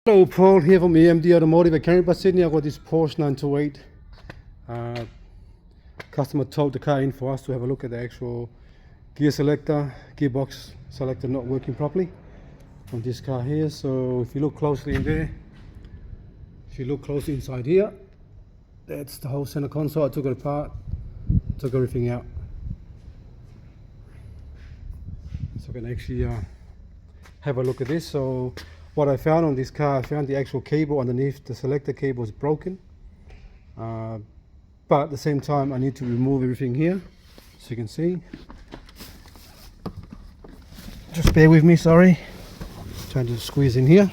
Hello, Paul here from AMD Automotive at Canberra, Sydney. I got this Porsche 928. Customer towed the car in for us to have a look at the actual gear selector, gearbox selector not working properly on this car here. So if you look closely in there, if you look closely inside here, that's the whole center console. I took it apart, took everything out, so I can actually have a look at this. So what I found on this car, I found the actual cable underneath the selector cable is broken, but at the same time I need to remove everything here, so you can see. Just bear with me, sorry, trying to squeeze in here.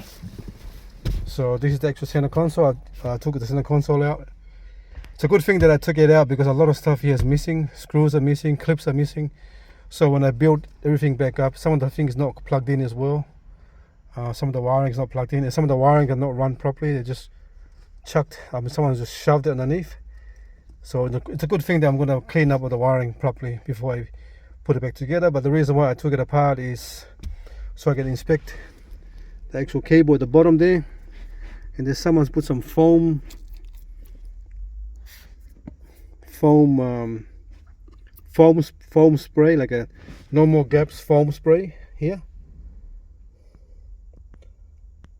So this is the actual center console. I took the center console out. It's a good thing that I took it out because a lot of stuff here is missing. Screws are missing, clips are missing. So when I built everything back up, some of the things not plugged in as well. Some of the wiring is not plugged in, and some of the wiring are not run properly. They just chucked, someone just shoved it underneath. So it's a good thing that I'm going to clean up with the wiring properly before I put it back together. But the reason why I took it apart is so I can inspect the actual cable at the bottom there. And there's someone's put some foam spray, like a no more gaps foam spray here.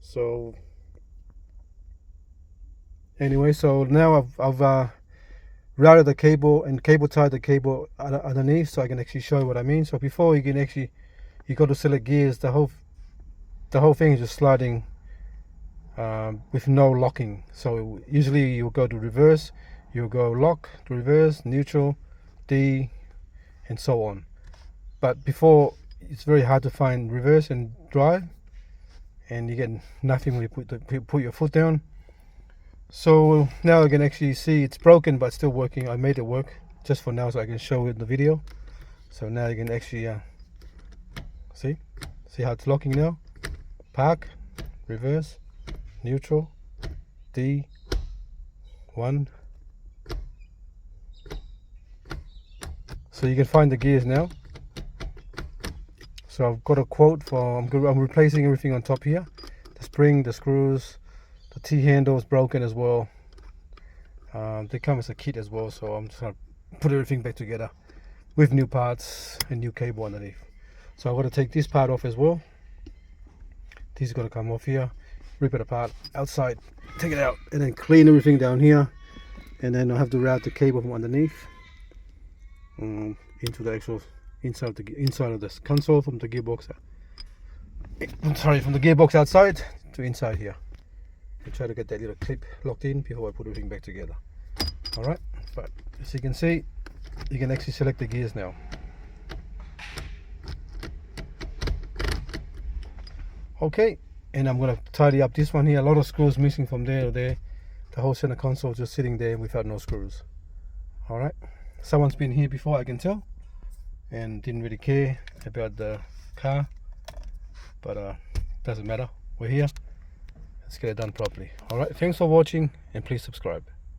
So anyway, so now I've routed the cable and cable tied the cable underneath, so I can actually show you what I mean. So before you go to select gears, the whole thing is just sliding with no locking. So usually you'll go to reverse, you'll go lock to reverse, neutral, D, and so on. But before, it's very hard to find reverse and drive, and you get nothing when you put your foot down. So now I can actually see it's broken but still working. I made it work just for now so I can show it in the video. So now you can actually see how it's locking now. Park, reverse, neutral, D, 1. So you can find the gears now. So I've got a quote for, I'm replacing everything on top here. The spring, the screws, the T-handle is broken as well. They come as a kit as well, so I'm just going to put everything back together with new parts and new cable underneath. So I've got to take this part off as well. This is going to come off here, rip it apart outside, take it out, and then clean everything down here. And then I'll have to route the cable from underneath into the actual inside of this console, from the gearbox. From the gearbox outside to inside here. I try to get that little clip locked in before I put everything back together. All right, but as you can see, you can actually select the gears now. Okay, and I'm gonna tidy up this one here. A lot of screws missing from there to there. The whole center console just sitting there without no screws. All right, someone's been here before, I can tell, and didn't really care about the car, but doesn't matter, we're here, let's get it done properly. All right, thanks for watching, and please subscribe.